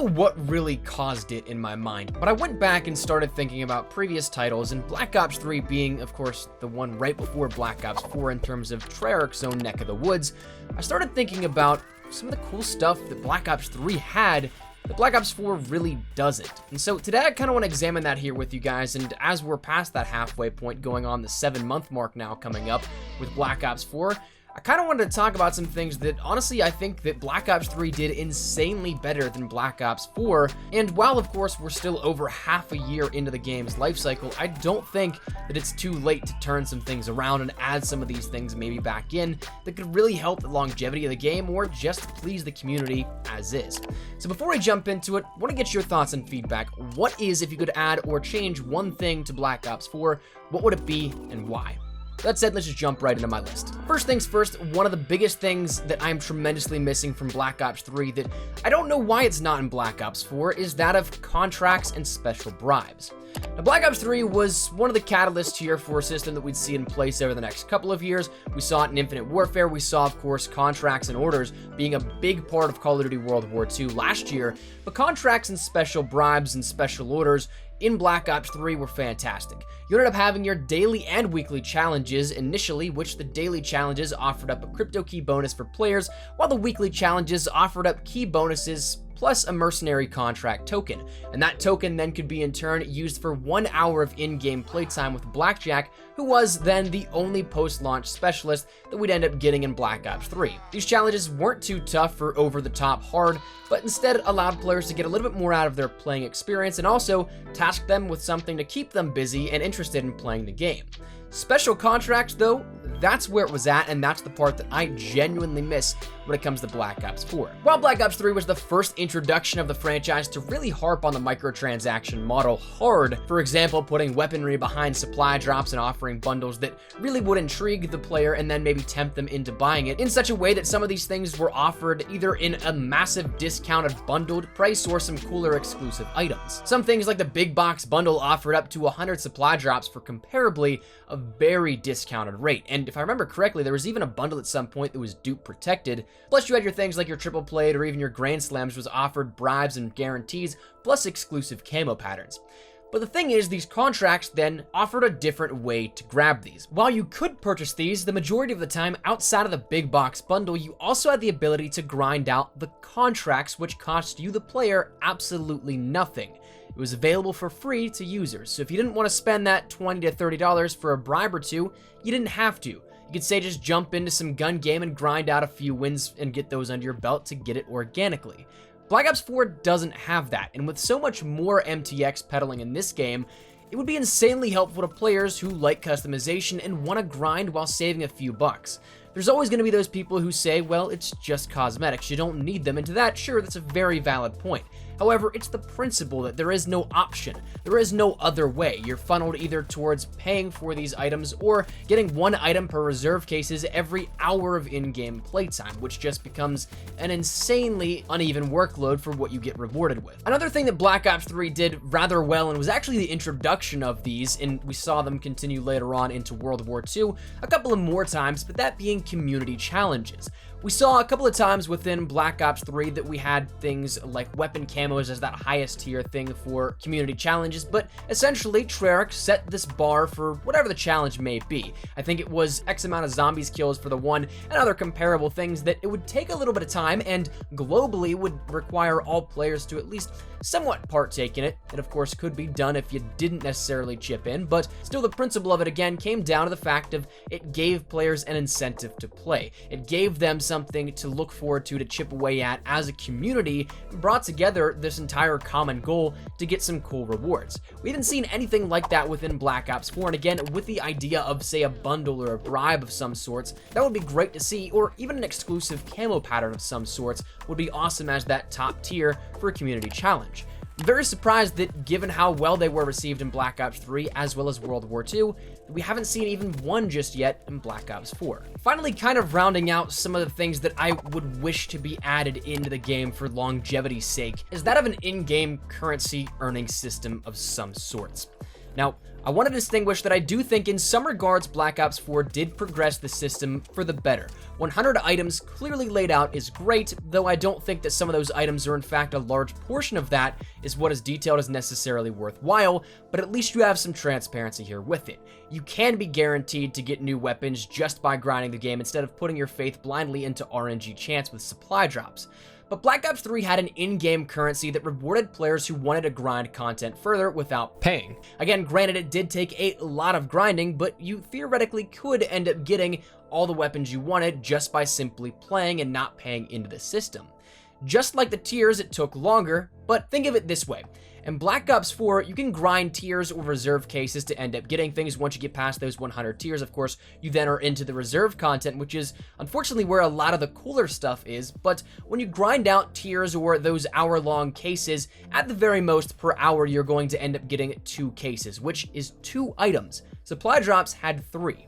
know what really caused it in my mind, but I went back and started thinking about previous titles, and Black Ops 3 being, of course, the one right before Black Ops 4 in terms of Treyarch's own neck of the woods. I started thinking about some of the cool stuff that Black Ops 3 had that Black Ops 4 really doesn't. And so today I kind of want to examine that here with you guys, and as we're past that halfway point, going on the 7-month mark now coming up with Black Ops 4, I kind of wanted to talk about some things that, honestly, I think that Black Ops 3 did insanely better than Black Ops 4, and while, of course, we're still over half a year into the game's life cycle, I don't think that it's too late to turn some things around and add some of these things maybe back in that could really help the longevity of the game or just please the community as is. So before I jump into it, I want to get your thoughts and feedback. What is, if you could add or change one thing to Black Ops 4, what would it be and why? That said, let's just jump right into my list. First things first, one of the biggest things that I'm tremendously missing from Black Ops 3 that I don't know why it's not in Black Ops 4 is that of contracts and special bribes. Now, Black Ops 3 was one of the catalysts here for a system that we'd see in place over the next couple of years. We saw it in Infinite Warfare. We saw, of course, contracts and orders being a big part of Call of Duty World War II last year, but contracts and special bribes and special orders in Black Ops 3 were fantastic. You ended up having your daily and weekly challenges initially, which the daily challenges offered up a crypto key bonus for players, while the weekly challenges offered up key bonuses plus a mercenary contract token. And that token then could be in turn used for 1 hour of in-game playtime with Blackjack, who was then the only post-launch specialist that we'd end up getting in Black Ops 3. These challenges weren't too tough or over-the-top hard, but instead allowed players to get a little bit more out of their playing experience and also tasked them with something to keep them busy and interested in playing the game. Special contracts, though, that's where it was at, and that's the part that I genuinely miss when it comes to Black Ops 4. While Black Ops 3 was the first introduction of the franchise to really harp on the microtransaction model hard, for example, putting weaponry behind supply drops and offering bundles that really would intrigue the player and then maybe tempt them into buying it in such a way that some of these things were offered either in a massive discounted bundled price or some cooler exclusive items. Some things like the big box bundle offered up to 100 supply drops for comparably a very discounted rate, and if I remember correctly, there was even a bundle at some point that was dupe protected. Plus you had your things like your triple plate or even your grand slams was offered bribes and guarantees plus exclusive camo patterns. But the thing is, these contracts then offered a different way to grab these. While you could purchase these, the majority of the time outside of the big box bundle, you also had the ability to grind out the contracts, which cost you, the player, absolutely nothing. It was available for free to users, so if you didn't want to spend that $20 to $30 for a bribe or two, you didn't have to. You could say just jump into some gun game and grind out a few wins and get those under your belt to get it organically. Black Ops 4 doesn't have that, and with so much more MTX peddling in this game, it would be insanely helpful to players who like customization and want to grind while saving a few bucks. There's always going to be those people who say, well, it's just cosmetics, you don't need them, and to that, sure, that's a very valid point. However, it's the principle that there is no option. There is no other way. You're funneled either towards paying for these items or getting one item per reserve cases every hour of in-game playtime, which just becomes an insanely uneven workload for what you get rewarded with. Another thing that Black Ops 3 did rather well, and was actually the introduction of these, and we saw them continue later on into World War II a couple of more times, but that being community challenges. We saw a couple of times within Black Ops 3 that we had things like weapon camos as that highest tier thing for community challenges, but essentially Treyarch set this bar for whatever the challenge may be. I think it was X amount of zombies kills for the one, and other comparable things that it would take a little bit of time and globally would require all players to at least somewhat partake in it. It of course could be done if you didn't necessarily chip in, but still the principle of it again came down to the fact of it gave players an incentive to play. It gave them something to look forward to chip away at as a community, and brought together this entire common goal to get some cool rewards. We haven't seen anything like that within Black Ops 4, and again, with the idea of, say, a bundle or a bribe of some sorts, that would be great to see, or even an exclusive camo pattern of some sorts would be awesome as that top tier for a community challenge. I'm very surprised that, given how well they were received in Black Ops 3 as well as World War II, we haven't seen even one just yet in Black Ops 4. Finally, kind of rounding out some of the things that I would wish to be added into the game for longevity's sake is that of an in-game currency earning system of some sorts. Now, I want to distinguish that I do think in some regards Black Ops 4 did progress the system for the better. 100 items clearly laid out is great, though I don't think that some of those items or in fact a large portion of that is what is detailed as necessarily worthwhile, but at least you have some transparency here with it. You can be guaranteed to get new weapons just by grinding the game instead of putting your faith blindly into RNG chance with supply drops. But Black Ops 3 had an in-game currency that rewarded players who wanted to grind content further without paying. Again, granted, it did take a lot of grinding, but you theoretically could end up getting all the weapons you wanted just by simply playing and not paying into the system. Just like the tiers, it took longer, but think of it this way. In Black Ops 4, you can grind tiers or reserve cases to end up getting things. Once you get past those 100 tiers, of course, you then are into the reserve content, which is unfortunately where a lot of the cooler stuff is. But when you grind out tiers or those hour-long cases, at the very most per hour, you're going to end up getting 2 cases, which is 2 items. Supply drops had 3.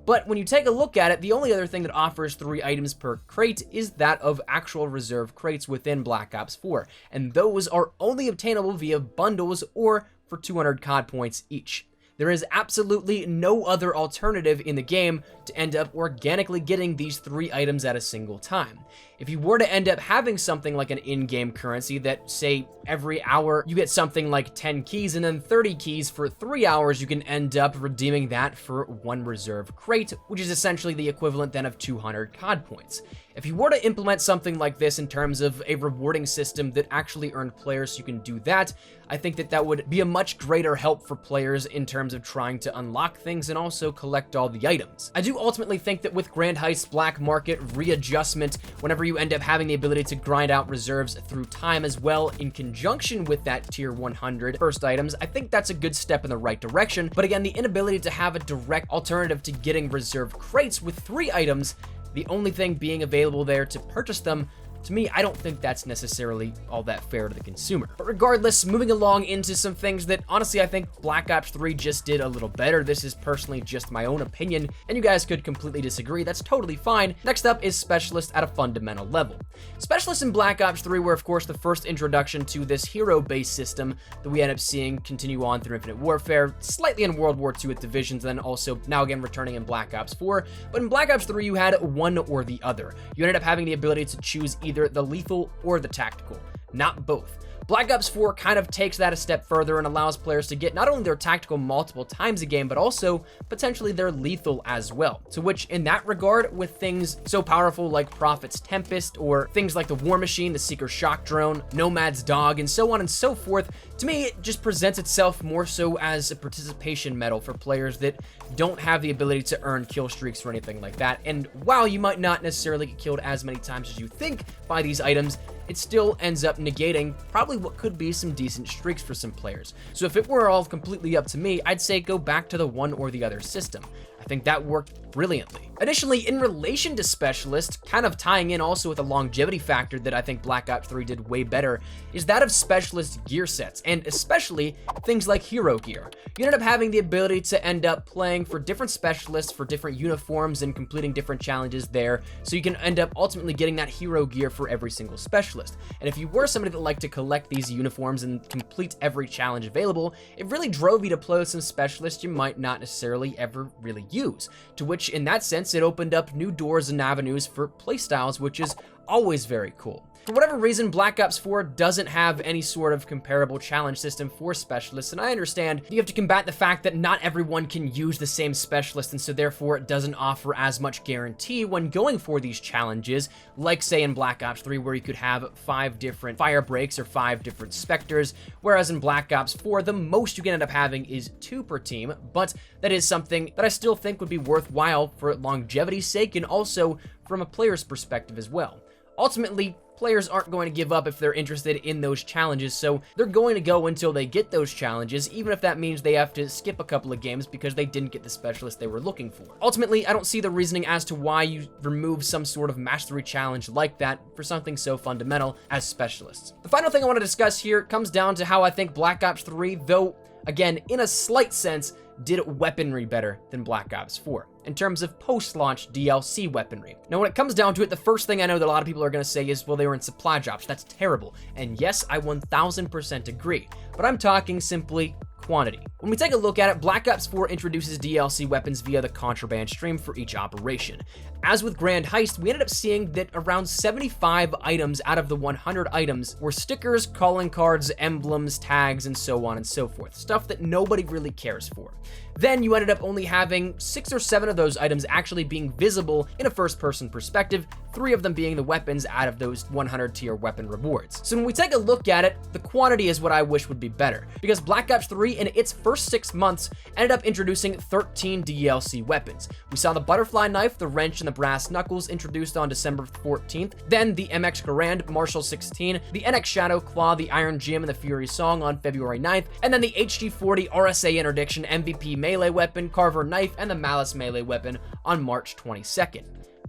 But when you take a look at it, the only other thing that offers 3 items per crate is that of actual reserve crates within Black Ops 4, and those are only obtainable via bundles or for 200 COD points each. There is absolutely no other alternative in the game to end up organically getting these 3 items at a single time. If you were to end up having something like an in-game currency that, say, every hour you get something like 10 keys and then 30 keys for 3 hours, you can end up redeeming that for 1 reserve crate, which is essentially the equivalent then of 200 COD points. If you were to implement something like this in terms of a rewarding system that actually earned players so you can do that, I think that that would be a much greater help for players in terms of trying to unlock things and also collect all the items. I do ultimately think that with Grand Heist's black market readjustment, whenever you end up having the ability to grind out reserves through time as well in conjunction with that tier 100 first items, I think that's a good step in the right direction. But again, the inability to have a direct alternative to getting reserve crates with 3 items, the only thing being available there to purchase them, to me, I don't think that's necessarily all that fair to the consumer. But regardless, moving along into some things that honestly I think Black Ops 3 just did a little better. This is personally just my own opinion, and you guys could completely disagree. That's totally fine. Next up is Specialists at a fundamental level. Specialists in Black Ops 3 were, of course, the first introduction to this hero-based system that we end up seeing continue on through Infinite Warfare, slightly in World War II with Divisions, and then also now again returning in Black Ops 4. But in Black Ops 3, you had one or the other. You ended up having the ability to choose either the lethal or the tactical, not both. Black Ops 4 kind of takes that a step further and allows players to get not only their tactical multiple times a game, but also potentially their lethal as well. To which, in that regard, with things so powerful like Prophet's Tempest, or things like the War Machine, the Seeker Shock Drone, Nomad's Dog, and so on and so forth, to me, it just presents itself more so as a participation medal for players that don't have the ability to earn kill streaks or anything like that. And while you might not necessarily get killed as many times as you think by these items, it still ends up negating probably what could be some decent streaks for some players. So if it were all completely up to me, I'd say go back to the one or the other system. I think that worked brilliantly. Additionally, in relation to Specialist, kind of tying in also with a longevity factor that I think Black Ops 3 did way better, is that of Specialist gear sets, and especially things like hero gear. You ended up having the ability to end up playing for different Specialists, for different uniforms, and completing different challenges there, so you can end up ultimately getting that hero gear for every single Specialist. And if you were somebody that liked to collect these uniforms and complete every challenge available, it really drove you to play with some Specialists you might not necessarily ever really use, to which in that sense it opened up new doors and avenues for playstyles, which is always very cool. For whatever reason, Black Ops 4 doesn't have any sort of comparable challenge system for Specialists, and I understand you have to combat the fact that not everyone can use the same Specialist, and so therefore it doesn't offer as much guarantee when going for these challenges, like say in Black Ops 3 where you could have 5 different fire breaks or 5 different Spectres, whereas in Black Ops 4 the most you can end up having is 2 per team, but that is something that I still think would be worthwhile for longevity's sake and also from a player's perspective as well. Ultimately, players aren't going to give up if they're interested in those challenges, so they're going to go until they get those challenges, even if that means they have to skip a couple of games because they didn't get the Specialist they were looking for. Ultimately, I don't see the reasoning as to why you remove some sort of mastery challenge like that for something so fundamental as Specialists. The final thing I want to discuss here comes down to how I think Black Ops 3, though again, in a slight sense, did weaponry better than Black Ops 4 in terms of post-launch DLC weaponry. Now, when it comes down to it, the first thing I know that a lot of people are going to say is, well, they were in supply drops. That's terrible. And yes, I 1000% agree. But I'm talking simply quantity. When we take a look at it, Black Ops 4 introduces DLC weapons via the contraband stream for each operation. As with Grand Heist, we ended up seeing that around 75 items out of the 100 items were stickers, calling cards, emblems, tags, and so on and so forth. Stuff that nobody really cares for. Then you ended up only having 6 or 7 of those items actually being visible in a first-person perspective, 3 of them being the weapons out of those 100 tier weapon rewards. So when we take a look at it, the quantity is what I wish would be better, because Black Ops 3 in its first 6 months ended up introducing 13 DLC weapons. We saw the butterfly knife, the wrench, and the brass knuckles introduced on December 14th, then the MX Garand Marshall 16, the NX Shadow Claw, the Iron Gem, and the Fury Song on February 9th, and then the HG40 RSA Interdiction MVP melee weapon, Carver knife, and the Malice melee weapon on March 22nd.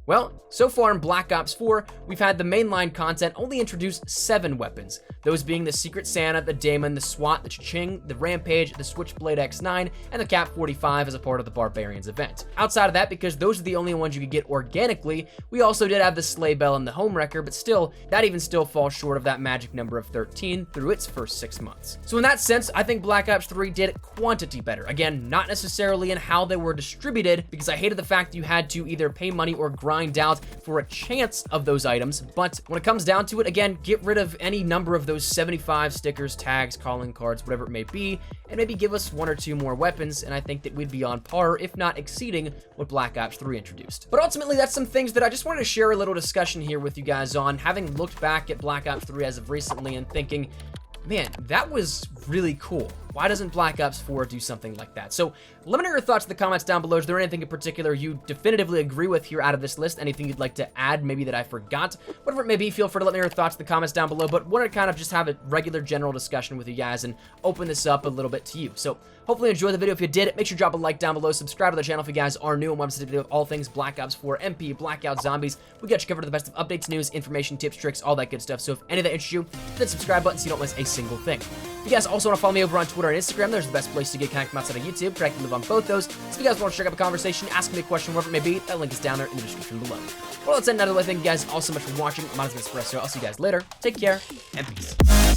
Well, so far in Black Ops 4, we've had the mainline content only introduce 7 weapons, those being the Secret Santa, the Daemon, the SWAT, the Cha-Ching, the Rampage, the Switchblade X9, and the Cap 45 as a part of the Barbarians event. Outside of that, because those are the only ones you could get organically, we also did have the Sleigh Bell and the Homewrecker, but still, that even still falls short of that magic number of 13 through its first 6 months. So in that sense, I think Black Ops 3 did quantity better. Again, not necessarily in how they were distributed, because I hated the fact that you had to either pay money or grind out for a chance of those items, but when it comes down to it, again, get rid of any number of those 75 stickers, tags, calling cards, whatever it may be, and maybe give us 1 or 2 more weapons, and I think that we'd be on par, if not exceeding, what Black Ops 3 introduced. But ultimately, that's some things that I just wanted to share a little discussion here with you guys on, having looked back at Black Ops 3 as of recently and thinking, man, that was really cool. Why doesn't Black Ops 4 do something like that? So let me know your thoughts in the comments down below. Is there anything in particular you definitively agree with here out of this list? Anything you'd like to add, maybe that I forgot? Whatever it may be, feel free to let me know your thoughts in the comments down below, but wanted to kind of just have a regular general discussion with you guys and open this up a little bit to you. So hopefully you enjoyed the video. If you did, make sure to drop a like down below, subscribe to the channel if you guys are new and want to see the video of all things Black Ops 4, MP, Blackout, Zombies. We got you covered with the best of updates, news, information, tips, tricks, all that good stuff. So if any of that interests you, hit the subscribe button so you don't miss a single thing. If you guys also want to follow me over on Twitter and Instagram, there's the best place to get connected from outside of YouTube. Correct, live on both those. So if you guys want to check out a conversation, ask me a question, whatever it may be, that link is down there in the description below. Well, let's end another way. Thank you guys all so much for watching. My name is Espresso. I'll see you guys later. Take care and peace.